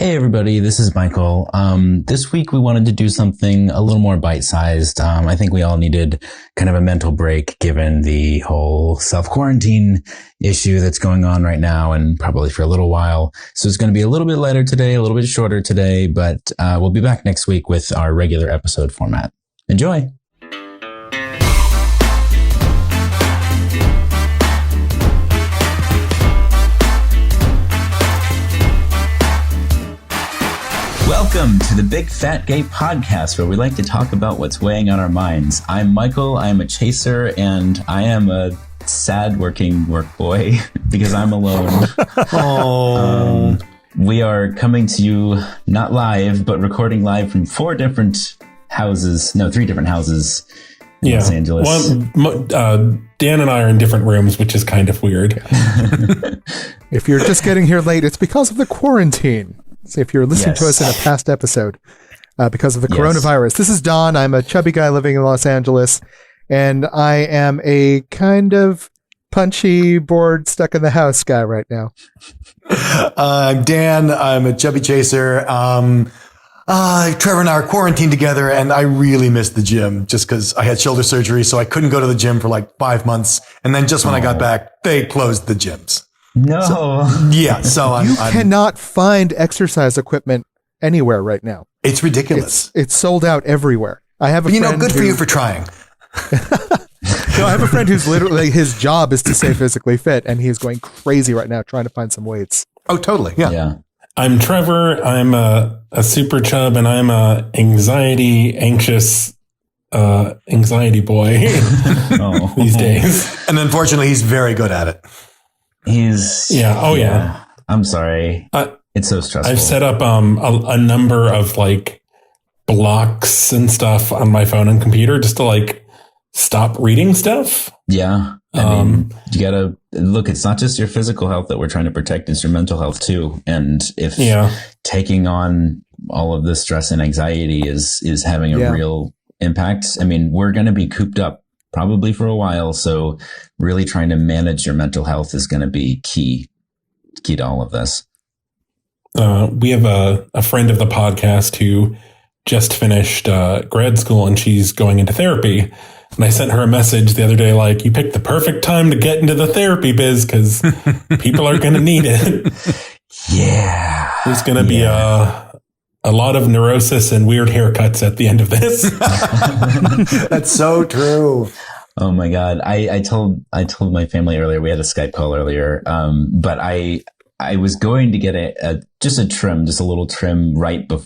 Hey everybody, this is Michael. This week we wanted to do something a little more bite-sized. I think we all needed kind of a mental break given the whole self-quarantine issue that's going on right now and probably for a little while. So it's going to be a little bit lighter today, a little bit shorter today, but we'll be back next week with our regular episode format. Enjoy! Welcome to the Big Fat Gay Podcast, where we like to talk about what's weighing on our minds. I'm Michael, I am a chaser, and I am a sad working work boy because I'm alone. We are coming to you not live, but recording live from three different houses in Los Angeles. Dan and I are in different rooms, which is kind of weird. If you're just getting here late, it's because of the quarantine. So if you're listening to us in a past episode because of the coronavirus. This is Don. I'm a chubby guy living in Los Angeles, and I am a kind of punchy, bored, stuck in the house guy right now. I'm Dan. I'm a chubby chaser. Trevor and I are quarantined together, and I really miss the gym just because I had shoulder surgery, so I couldn't go to the gym for like 5 months. And then just when I got back, they closed the gyms. No. So you cannot find exercise equipment anywhere right now. It's ridiculous. It's sold out everywhere. I have a friend good for you for trying. No, I have a friend who's literally, his job is to stay physically fit, and he is going crazy right now trying to find some weights. Oh, totally. Yeah. I'm Trevor. I'm a super chub, and I'm a anxious boy these days. And unfortunately, he's very good at it. I'm sorry. It's so stressful. I've set up a number of like blocks and stuff on my phone and computer just to like stop reading stuff. Yeah. I mean, you gotta look, it's not just your physical health that we're trying to protect, it's your mental health too. And if taking on all of this stress and anxiety is having a real impact, I mean, we're going to be cooped up probably for a while. So really trying to manage your mental health is going to be key to all of this. We have a friend of the podcast who just finished grad school, and she's going into therapy. And I sent her a message the other day, like, you picked the perfect time to get into the therapy biz because people are going to need it. Yeah. There's going to be a lot of neurosis and weird haircuts at the end of this. That's so true. Oh my God. I told my family earlier, we had a Skype call earlier. But I was going to get a little trim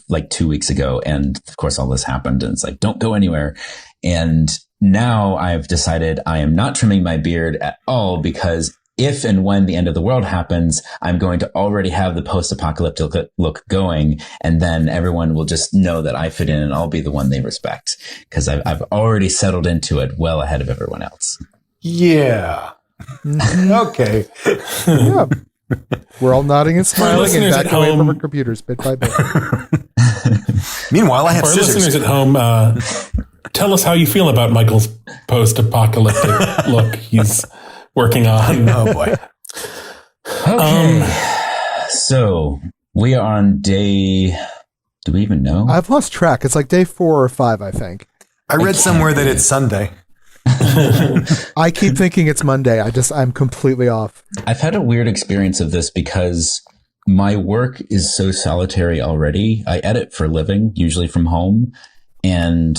like 2 weeks ago. And of course all this happened, and it's like, don't go anywhere. And now I've decided I am not trimming my beard at all, because if and when the end of the world happens, I'm going to already have the post-apocalyptic look going, and then everyone will just know that I fit in and I'll be the one they respect, because I've already settled into it well ahead of everyone else. Yeah. Okay. Yeah. We're all nodding and smiling and back away from our computers bit by bit. Meanwhile, I have For our scissors. listeners at home, tell us how you feel about Michael's post-apocalyptic look he's working on. Oh boy. Okay. So we are on day, do we even know? I've lost track. It's like day 4 or 5, I think. I read somewhere that it's Sunday. I keep thinking it's Monday. I'm completely off. I've had a weird experience of this because my work is so solitary already. I edit for a living, usually from home, and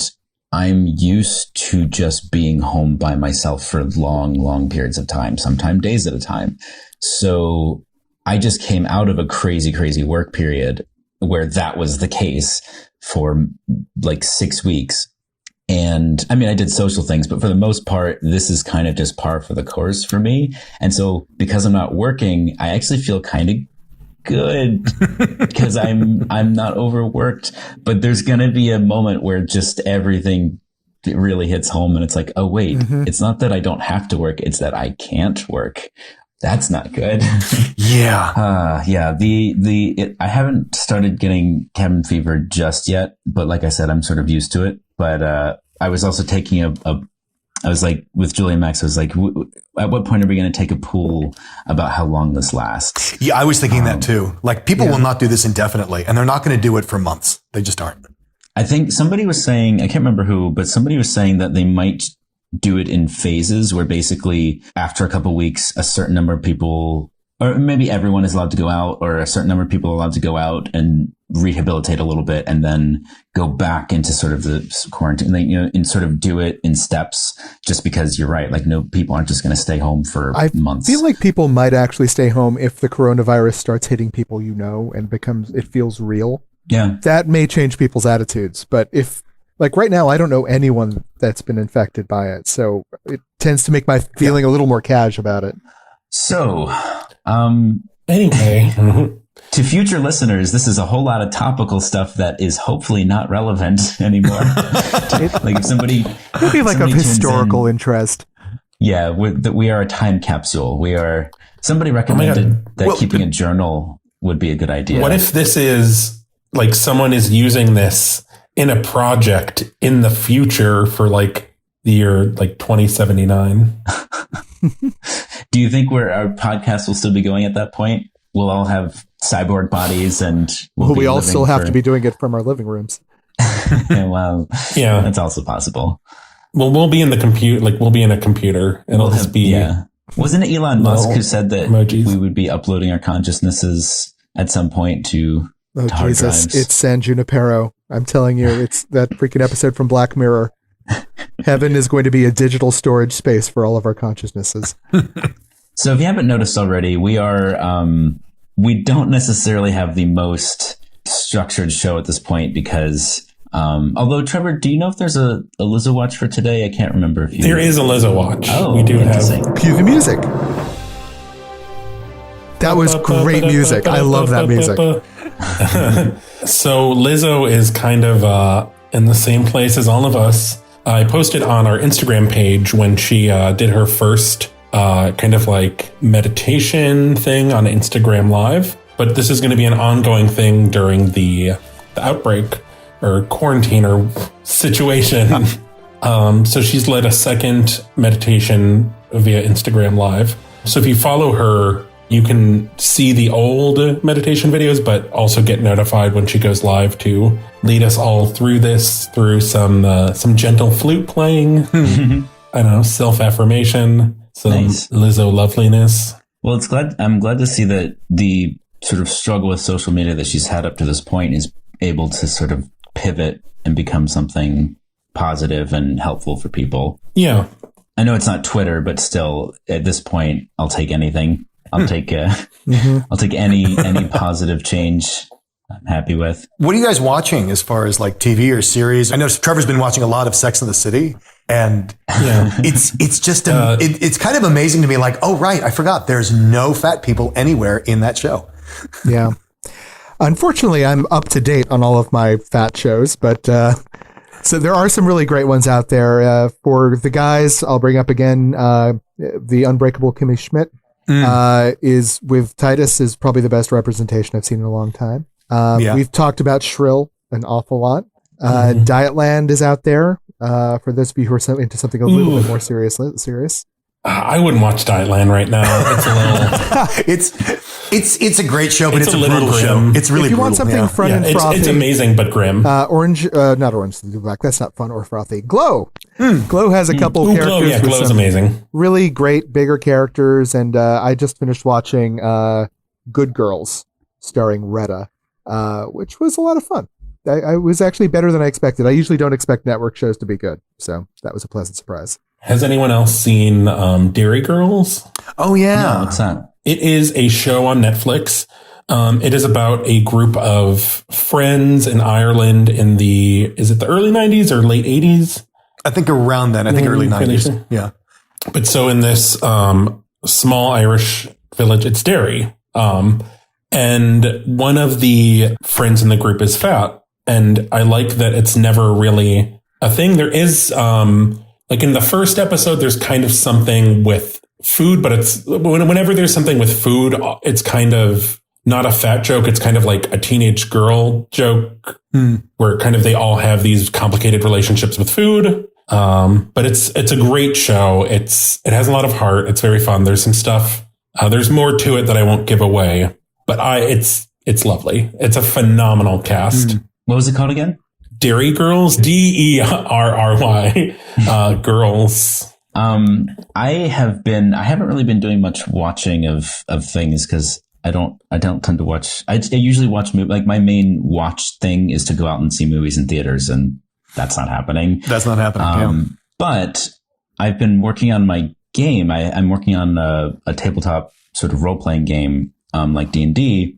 I'm used to just being home by myself for long, long periods of time, sometimes days at a time. So I just came out of a crazy, crazy work period where that was the case for like 6 weeks. And I mean, I did social things, but for the most part, this is kind of just par for the course for me. And so because I'm not working, I actually feel kind of good because I'm not overworked. But there's going to be a moment where just everything really hits home, and it's like, oh wait, it's not that I don't have to work, it's that I can't work. That's not good. Yeah. I haven't started getting cabin fever just yet, but like I said, I'm sort of used to it. But I was also taking a I was like, with Julian Max, I was like, at what point are we going to take a pool about how long this lasts? Yeah, I was thinking that too. Like, people will not do this indefinitely, and they're not going to do it for months. They just aren't. I think somebody was saying, I can't remember who, but somebody was saying that they might do it in phases, where basically after a couple of weeks, a certain number of people, or maybe everyone is allowed to go out, or a certain number of people are allowed to go out and rehabilitate a little bit and then go back into sort of the quarantine, and sort of do it in steps, just because you're right. Like, no, people aren't just going to stay home for months. I feel like people might actually stay home if the coronavirus starts hitting people, and it feels real. Yeah. That may change people's attitudes. But if, like, right now, I don't know anyone that's been infected by it. So it tends to make my feeling a little more cash about it. So, anyway, to future listeners, this is a whole lot of topical stuff that is hopefully not relevant anymore. Like, if somebody, maybe like of historical interest. Yeah, we are a time capsule. Somebody recommended that keeping a journal would be a good idea. What if this is like someone is using this in a project in the future for like the year like 2079? Do you think our podcast will still be going at that point? We'll all have cyborg bodies, and we all still have to be doing it from our living rooms. Well, yeah, that's also possible. Well, we'll be in the compute, like we'll be in a computer, and it'll just be. Yeah. Wasn't it Elon Musk who said that we would be uploading our consciousnesses at some point to hard drives? It's San Junipero. I'm telling you, it's that freaking episode from Black Mirror. Heaven is going to be a digital storage space for all of our consciousnesses. So if you haven't noticed already, we don't necessarily have the most structured show at this point, because although, Trevor, do you know if there's a Lizzo Watch for today? I can't remember if there is a Lizzo Watch. Oh, we do have. Cue the music. That was great music. I love that music. So Lizzo is kind of in the same place as all of us. I posted on our Instagram page when she did her first kind of like meditation thing on Instagram Live. But this is going to be an ongoing thing during the outbreak or quarantine or situation. So she's led a second meditation via Instagram Live. So if you follow her, you can see the old meditation videos, but also get notified when she goes live to lead us all through this, through some gentle flute playing, I don't know, self-affirmation, some Lizzo loveliness. Well, I'm glad to see that the sort of struggle with social media that she's had up to this point is able to sort of pivot and become something positive and helpful for people. Yeah. I know it's not Twitter, but still, at this point, I'll take anything. I'll take any positive change. I'm happy with. What are you guys watching as far as like TV or series? I know Trevor's been watching a lot of Sex and the City, and it's just it's kind of amazing to me. Like, oh right, I forgot there's no fat people anywhere in that show. Yeah, unfortunately, I'm up to date on all of my fat shows, but so there are some really great ones out there. For the guys, I'll bring up again the Unbreakable Kimmy Schmidt. Is with Titus is probably the best representation I've seen in a long time. We've talked about Shrill an awful lot. Dietland is out there for those of you who are into something a little bit more serious. I wouldn't watch Dietland right now. It's a little. It's a great show, but it's a brutal show. It's really. If you want something fun and frothy, it's amazing but grim. Not Orange is the New Black. That's not fun or frothy. Glow. Glow has a couple of characters. Glow, yeah, Glow's amazing. Really great bigger characters, and I just finished watching Good Girls, starring Retta, which was a lot of fun. I was actually better than I expected. I usually don't expect network shows to be good, so that was a pleasant surprise. Has anyone else seen Dairy Girls? Oh yeah, no, what's that? It is a show on Netflix. It is about a group of friends in Ireland in the early 90s or late 80s? I think around then. I think early 90s. Yeah. But so in this small Irish village, it's Derry. And one of the friends in the group is fat. And I like that it's never really a thing. There is, like in the first episode, there's kind of something with food, but it's whenever there's something with food, it's kind of not a fat joke. It's kind of like a teenage girl joke where kind of they all have these complicated relationships with food. But it's a great show. It has a lot of heart. It's very fun. There's some stuff. There's more to it that I won't give away, but it's lovely. It's a phenomenal cast. What was it called again? Derry Girls, Derry, Girls. I haven't really been doing much watching of things because I don't tend to watch. I usually watch movies. Like my main watch thing is to go out and see movies in theaters, and that's not happening. That's not happening. But I've been working on my game. I'm working on a tabletop sort of role-playing game, like D&D.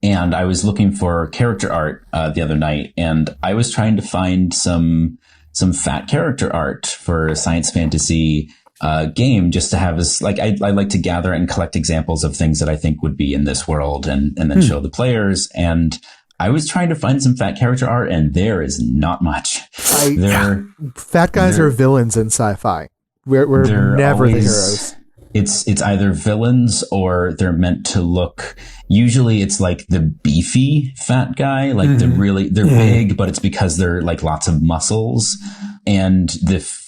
And I was looking for character art the other night, and I was trying to find some fat character art for a science fantasy game, just to have as like I like to gather and collect examples of things that I think would be in this world, and then show the players. And I was trying to find some fat character art, and there is not much. Fat guys are villains in sci-fi. We're never the heroes. It's either villains or they're meant to look. Usually it's like the beefy fat guy, like they're big, but it's because they're like lots of muscles. And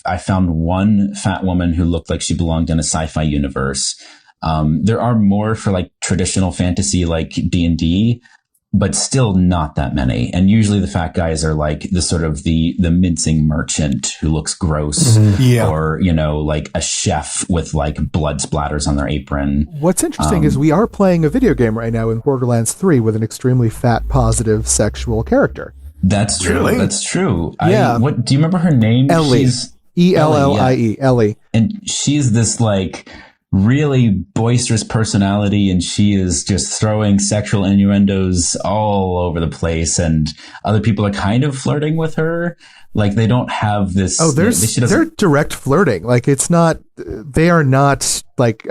I found one fat woman who looked like she belonged in a sci-fi universe. There are more for like traditional fantasy, like D&D, but still not that many. And usually the fat guys are like the sort of the mincing merchant who looks gross, or, like a chef with like blood splatters on their apron. What's interesting is we are playing a video game right now in Borderlands 3 with an extremely fat, positive, sexual character. That's true. Really? That's true. Yeah. Do you remember her name? Ellie. Ellie. Ellie. And she's this like really boisterous personality, and she is just throwing sexual innuendos all over the place, and other people are kind of flirting with her. Like they don't have this. Oh, they're direct flirting. Like it's not like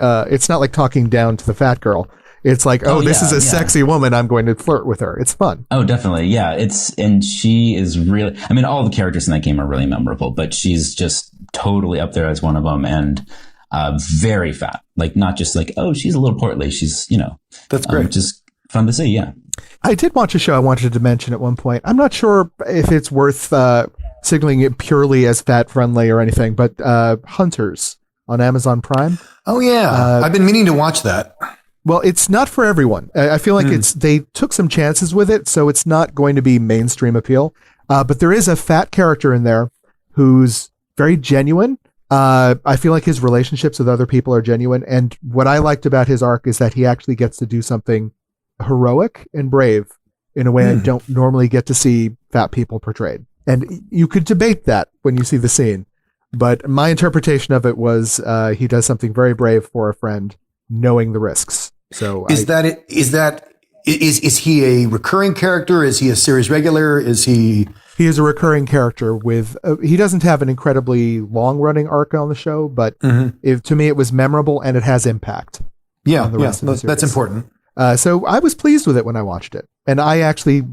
talking down to the fat girl. It's like, this is a sexy woman. I'm going to flirt with her. It's fun. Oh, definitely. Yeah. And she is really, I mean, all the characters in that game are really memorable, but she's just totally up there as one of them. And very fat, like not just like, oh, she's a little portly. She's, that's great. Just fun to see. Yeah. I did watch a show I wanted to mention at one point. I'm not sure if it's worth signaling it purely as fat friendly or anything, but Hunters on Amazon Prime. Oh yeah. I've been meaning to watch that. Well, it's not for everyone. I feel like they took some chances with it, so it's not going to be mainstream appeal. But there is a fat character in there who's very genuine. I feel like his relationships with other people are genuine. And what I liked about his arc is that he actually gets to do something heroic and brave in a way I don't normally get to see fat people portrayed. And you could debate that when you see the scene. But my interpretation of it was he does something very brave for a friend, knowing the risks. So is he a recurring character? Is he a series regular? He is a recurring character with, he doesn't have an incredibly long running arc on the show, but to me it was memorable and it has impact. Yeah. That's important. So I was pleased with it when I watched it, and I actually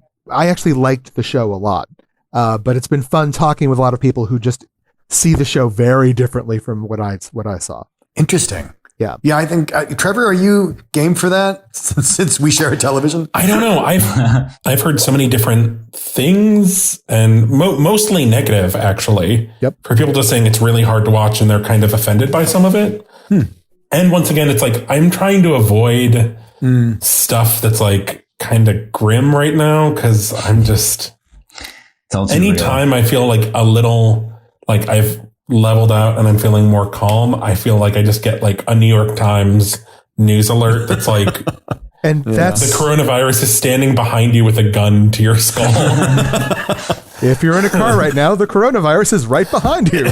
liked the show a lot. But it's been fun talking with a lot of people who just see the show very differently from what I saw. Interesting. Yeah. Yeah, I think Trevor, are you game for that since we share a television? I don't know. I've heard so many different things, and mostly negative, actually. Yep. For people just saying it's really hard to watch and they're kind of offended by some of it. And once again, it's like I'm trying to avoid stuff that's like kind of grim right now, because I'm just anytime I feel like a little like I've leveled out and I'm feeling more calm, I feel like I just get like a New York Times news alert that's like, and that's the coronavirus is standing behind you with a gun to your skull. If you're in a car right now, the coronavirus is right behind you.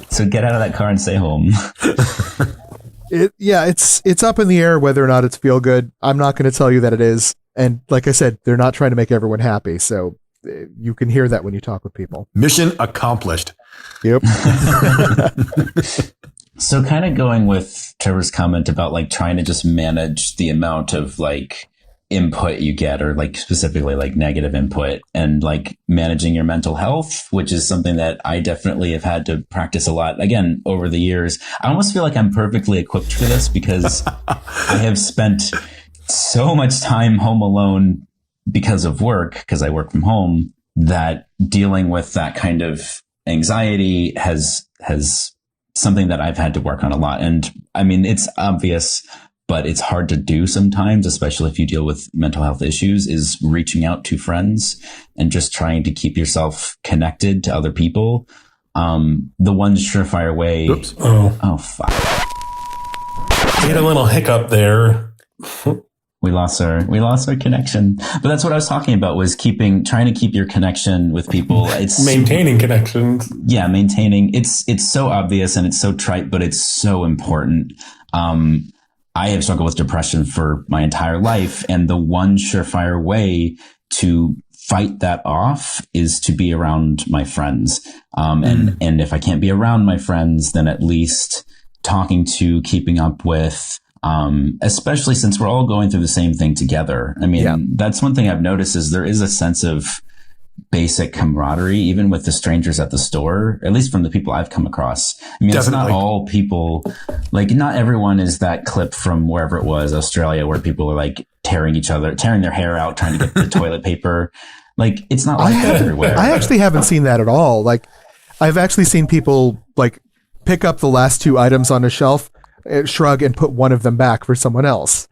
So get out of that car and stay home. It's up in the air whether or not it's feel good. I'm not going to tell you that it is. And like I said, they're not trying to make everyone happy. So you can hear that when you talk with people. Mission accomplished. Yep. So kind of going with Trevor's comment about like trying to just manage the amount of like input you get, or like specifically like negative input, and like managing your mental health, which is something that I definitely have had to practice a lot again over the years. I almost feel like I'm perfectly equipped for this because I have spent so much time home alone because of work, because I work from home, that dealing with that kind of anxiety has something that I've had to work on a lot. And I mean, it's obvious, but it's hard to do sometimes, especially if you deal with mental health issues, is reaching out to friends and just trying to keep yourself connected to other people. The one surefire way. Oops. Oh, fuck. We had a little hiccup there. We lost our connection. But that's what I was talking about, was trying to keep your connection with people. It's maintaining connections. Yeah, maintaining. It's so obvious and it's so trite, but it's so important. I have struggled with depression for my entire life, and the one surefire way to fight that off is to be around my friends. And if I can't be around my friends, then at least talking to, keeping up with, especially since we're all going through the same thing together. I mean, that's one thing I've noticed, is there is a sense of basic camaraderie, even with the strangers at the store, at least from the people I've come across. I mean, It's not all people, like, not everyone is that clip from wherever it was, Australia, where people are like tearing their hair out, trying to get the toilet paper. Like, it's not like that everywhere. I actually haven't seen that at all. Like, I've actually seen people like pick up the last two items on a shelf, shrug, and put one of them back for someone else.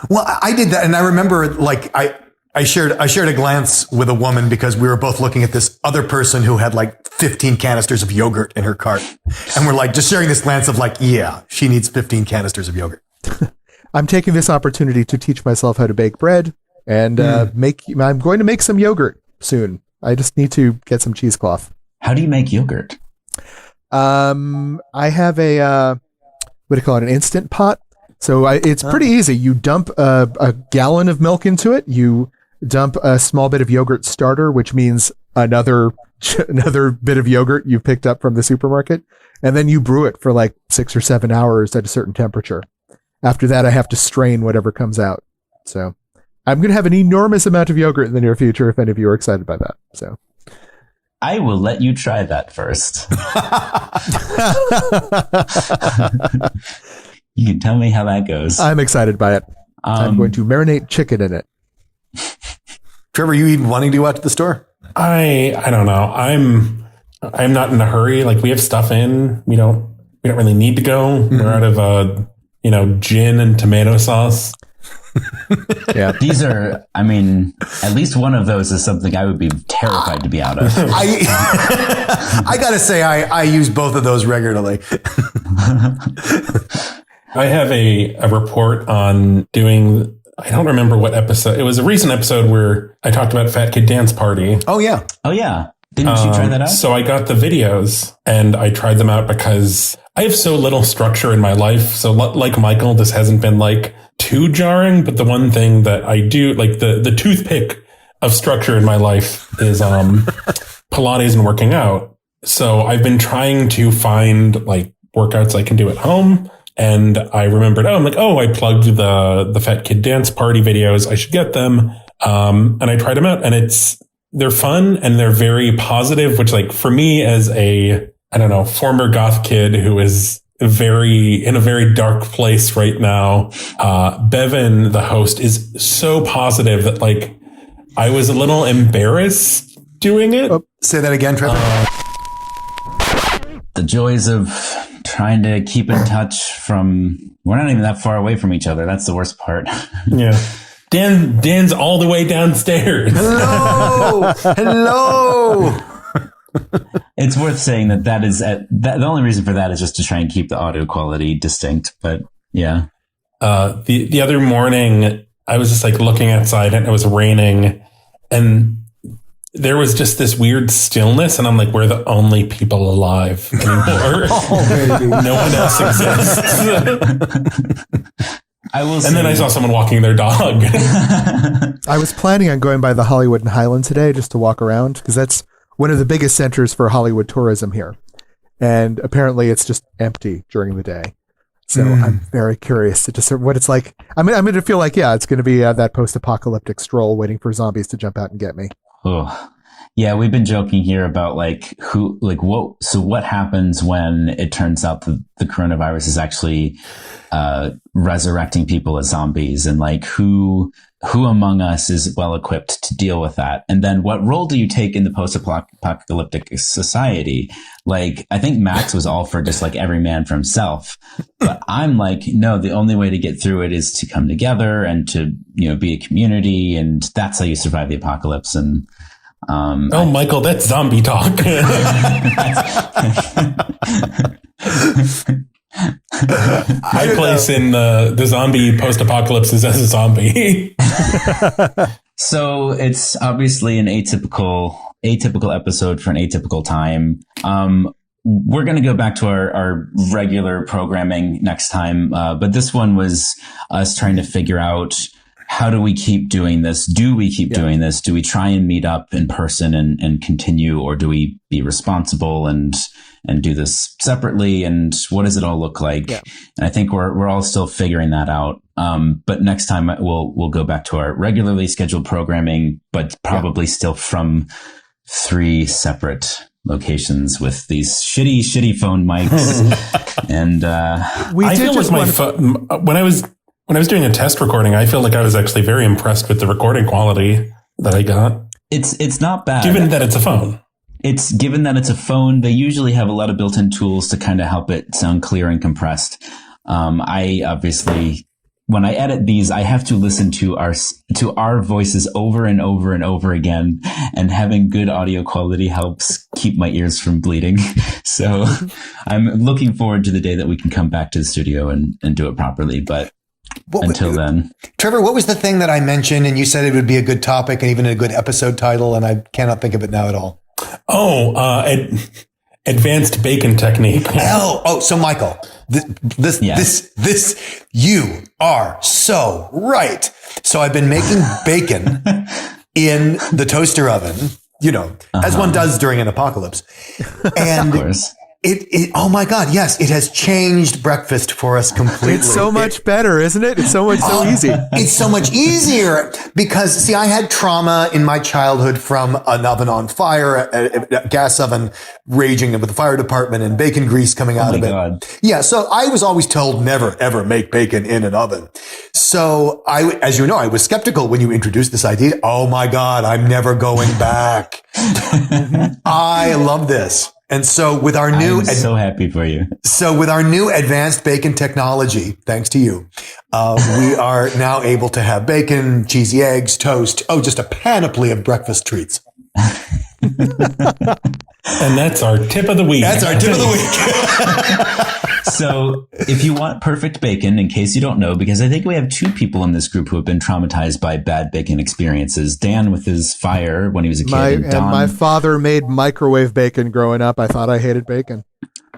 Well, I did that, and I remember, like, I shared a glance with a woman because we were both looking at this other person who had like 15 canisters of yogurt in her cart. And we're like just sharing this glance of like, yeah, she needs 15 canisters of yogurt. I'm taking this opportunity to teach myself how to bake bread, and I'm going to make some yogurt soon. I just need to get some cheesecloth. How do you make yogurt? I have an instant pot. So it's pretty easy. You dump a gallon of milk into it. You dump a small bit of yogurt starter, which means another bit of yogurt you picked up from the supermarket. And then you brew it for like 6 or 7 hours at a certain temperature. After that, I have to strain whatever comes out. So I'm going to have an enormous amount of yogurt in the near future, if any of you are excited by that. So I will let you try that first. You can tell me how that goes. I'm excited by it. I'm going to marinate chicken in it. Trevor, you even wanting to go out to the store? I don't know. I'm not in a hurry. Like, we have stuff in. We don't really need to go. Mm-hmm. We're out of gin and tomato sauce. Yeah. These are, I mean, at least one of those is something I would be terrified to be out of. I gotta say, I use both of those regularly. I have a report on doing, I don't remember what episode. It was a recent episode where I talked about Fat Kid Dance Party. Oh, yeah. Didn't you try that out? So I got the videos and I tried them out because I have so little structure in my life. So like Michael, this hasn't been like too jarring. But the one thing that I do, like the toothpick of structure in my life is Pilates and working out. So I've been trying to find like workouts I can do at home. And I remembered, I plugged the Fat Kid Dance Party videos. I should get them. And I tried them out, and they're fun and they're very positive, which, like, for me as former goth kid who is in a very dark place right now, Bevan, the host, is so positive that, like, I was a little embarrassed doing it. Oh, say that again, Trevor. The joys of trying to keep in touch we're not even that far away from each other. That's the worst part. Yeah. Dan's all the way downstairs. Hello. It's worth saying that is the only reason for that is just to try and keep the audio quality distinct. But yeah. The other morning I was just like looking outside and it was raining and there was just this weird stillness, and I'm like, we're the only people alive anymore. No one else exists. Then I saw someone walking their dog. I was planning on going by the Hollywood and Highland today just to walk around, because that's one of the biggest centers for Hollywood tourism here. And apparently it's just empty during the day. So I'm very curious to just what it's like. I'm going to feel like, it's going to be that post-apocalyptic stroll waiting for zombies to jump out and get me. Oh, Yeah, we've been joking here about what happens when it turns out that the coronavirus is actually resurrecting people as zombies, and like who among us is well equipped to deal with that? And then what role do you take in the post-apocalyptic society? Like, I think Max was all for just like every man for himself, but I'm like, no, the only way to get through it is to come together and to, be a community, and that's how you survive the apocalypse. And Michael, that's zombie talk. My place in the zombie post-apocalypse is as a zombie. So it's obviously an atypical episode for an atypical time. We're going to go back to our regular programming next time. But this one was us trying to figure out, how do we keep doing this? Do we keep doing this? Do we try and meet up in person and continue, or do we be responsible and do this separately? And what does it all look like? Yeah. And I think we're all still figuring that out. But next time we'll go back to our regularly scheduled programming, but probably still from 3 separate locations with these shitty phone mics. And I feel like my phone, when I was doing a test recording, I feel like I was actually very impressed with the recording quality that I got. It's not bad. Given that it's a phone. Given that it's a phone, they usually have a lot of built-in tools to kind of help it sound clear and compressed. I obviously, when I edit these, I have to listen to our voices over and over and over again, and having good audio quality helps keep my ears from bleeding. So I'm looking forward to the day that we can come back to the studio and do it properly. But until then, Trevor, what was the thing that I mentioned and you said it would be a good topic and even a good episode title, and I cannot think of it now at all? Advanced bacon technique. So Michael, this, you are so right. So I've been making bacon in the toaster oven, as one does during an apocalypse. And of course. Oh my God. Yes. It has changed breakfast for us completely. It's so much better, isn't it? It's so easy. It's so much easier because see, I had trauma in my childhood from an oven on fire, a gas oven raging with the fire department and bacon grease coming out of it. God. Yeah. So I was always told never, ever make bacon in an oven. So as you know, I was skeptical when you introduced this idea. Oh my God, I'm never going back. I love this. And so with our new, I'm so happy for you. So with our new advanced bacon technology, thanks to you, we are now able to have bacon, cheesy eggs, toast. Oh, just a panoply of breakfast treats. And that's our tip of the week. That's our tip of the week. So if you want perfect bacon, in case you don't know, because I think we have 2 people in this group who have been traumatized by bad bacon experiences. Dan with his fire when he was a kid. And my father made microwave bacon growing up. I thought I hated bacon.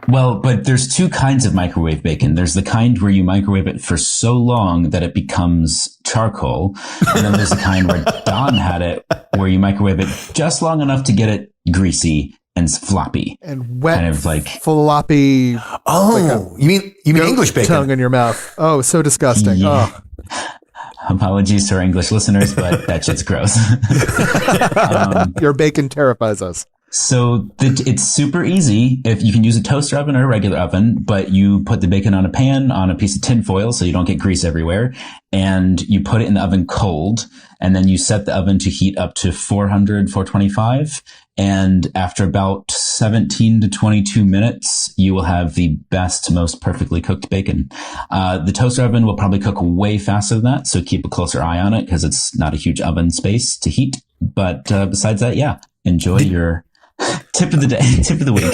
Well, but there's 2 kinds of microwave bacon. There's the kind where you microwave it for so long that it becomes charcoal. And then there's the kind where Don had it, where you microwave it just long enough to get it greasy and floppy and wet, kind of like floppy. Oh, you mean English bacon? Tongue in your mouth. Oh, so disgusting. Yeah. Oh. Apologies to our English listeners, but that shit's gross. Your bacon terrifies us. So it's super easy. If you can use a toaster oven or a regular oven, but you put the bacon on a pan on a piece of tin foil so you don't get grease everywhere, and you put it in the oven cold, and then you set the oven to heat up to 425. And after about 17 to 22 minutes, you will have the best, most perfectly cooked bacon. The toaster oven will probably cook way faster than that, so keep a closer eye on it because it's not a huge oven space to heat. But besides that, enjoy your tip of the day, tip of the week.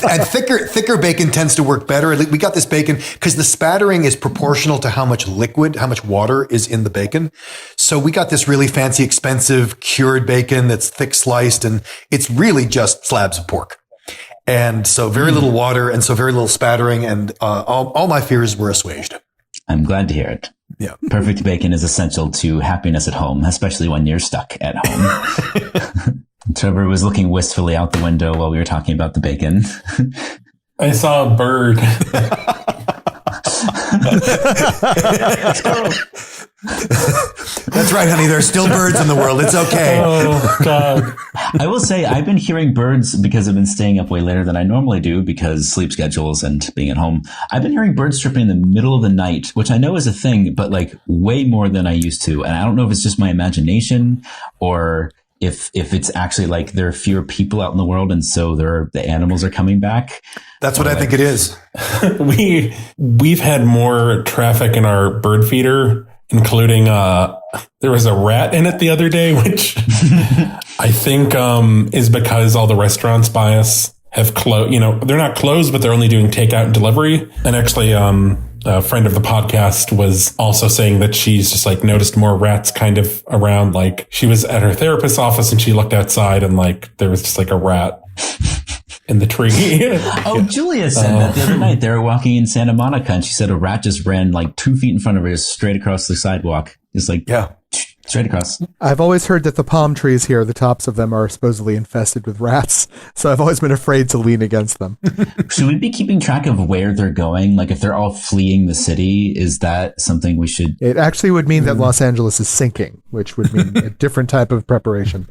and thicker bacon tends to work better. We got this bacon because the spattering is proportional to how much water is in the bacon. So we got this really fancy, expensive cured bacon that's thick sliced, and it's really just slabs of pork. And so very little water and so very little spattering, and all my fears were assuaged. I'm glad to hear it. Yeah. Perfect bacon is essential to happiness at home, especially when you're stuck at home. Trevor was looking wistfully out the window while we were talking about the bacon. I saw a bird. That's right, honey. There are still birds in the world. It's okay. Oh, God. I will say I've been hearing birds because I've been staying up way later than I normally do because sleep schedules and being at home. I've been hearing birds chirping in the middle of the night, which I know is a thing, but like way more than I used to. And I don't know if it's just my imagination or if it's actually like there are fewer people out in the world and so the animals are coming back. That's what I think it is. We've had more traffic in our bird feeder, including there was a rat in it the other day, which I think is because all the restaurants by us have closed. You know, they're not closed, but they're only doing takeout and delivery. And actually, a friend of the podcast was also saying that she's just like noticed more rats kind of around. Like she was at her therapist's office and she looked outside and like there was just like a rat in the tree. Oh, Julia said that the other night. They were walking in Santa Monica and she said a rat just ran like 2 feet in front of her, straight across the sidewalk. It's like, straight across. I've always heard that the palm trees here, the tops of them are supposedly infested with rats. So I've always been afraid to lean against them. Should we be keeping track of where they're going? Like if they're all fleeing the city, is that something we should? It actually would mean that Los Angeles is sinking, which would mean a different type of preparation.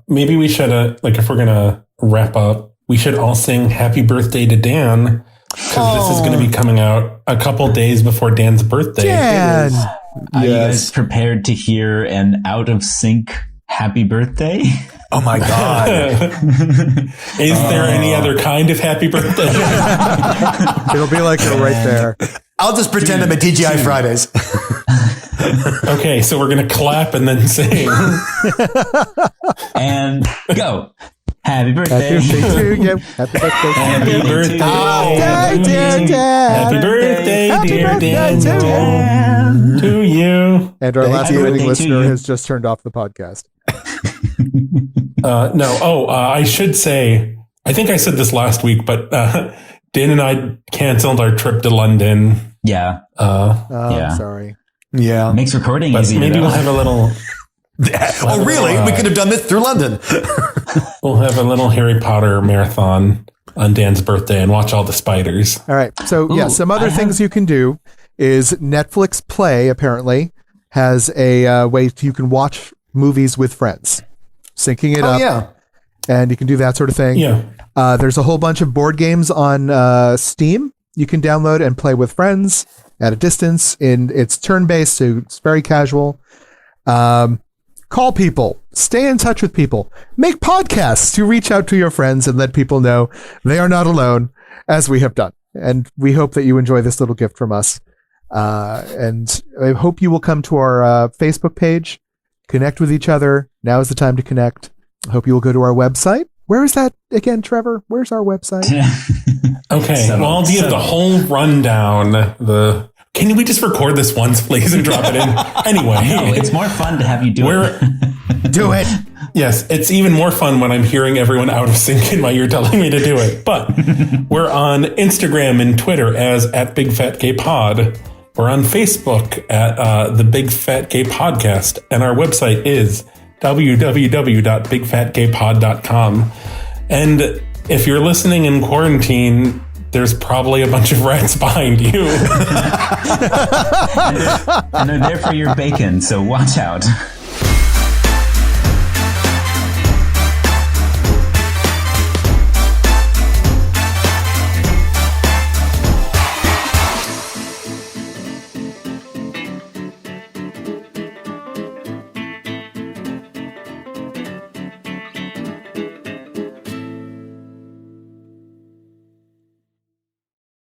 Maybe we should, like if we're going to wrap up, we should all sing Happy Birthday to Dan. Because this is going to be coming out a couple days before Dan's birthday. Dan! Are you guys prepared to hear an out of sync happy birthday? Oh my God. Is there any other kind of happy birthday? It'll be like it right there. I'll just pretend I'm at TGI Fridays. Okay, so we're going to clap and then sing. And go. Happy birthday. Happy birthday to you. Happy birthday. Happy birthday, dear Dan. Happy birthday, Happy dear birthday Dan. To you. And our last Happy waiting birthday listener to you. has just turned off the podcast. I should say, I think I said this last week, but Dan and I canceled our trip to London. Yeah. I'm sorry. Yeah. Makes recording But easy. maybe we'll have a little... Oh, really? We could have done this through London. We'll have a little Harry Potter marathon on Dan's birthday and watch all the spiders. All right. So, some other things you can do is Netflix Play, apparently, has a way you can watch movies with friends, syncing it up. Yeah. And you can do that sort of thing. Yeah. There's a whole bunch of board games on Steam you can download and play with friends at a distance. It's turn-based, so it's very casual. Call people, stay in touch with people, make podcasts to reach out to your friends and let people know they are not alone, as we have done. And we hope that you enjoy this little gift from us. And I hope you will come to our Facebook page, connect with each other. Now is the time to connect. I hope you will go to our website. Where is that again, Trevor? Where's our website? Okay, well, I'll give the whole rundown. Can we just record this once, please, and drop it in? Anyway. No, it's more fun to have you do it. Do it. Yes, it's even more fun when I'm hearing everyone out of sync in my ear telling me to do it. But we're on Instagram and Twitter as @BigFatGayPod. We're on Facebook at the Big Fat Gay Podcast. And our website is www.bigfatgaypod.com. And if you're listening in quarantine, there's probably a bunch of rats behind you. And they're there for your bacon, so watch out.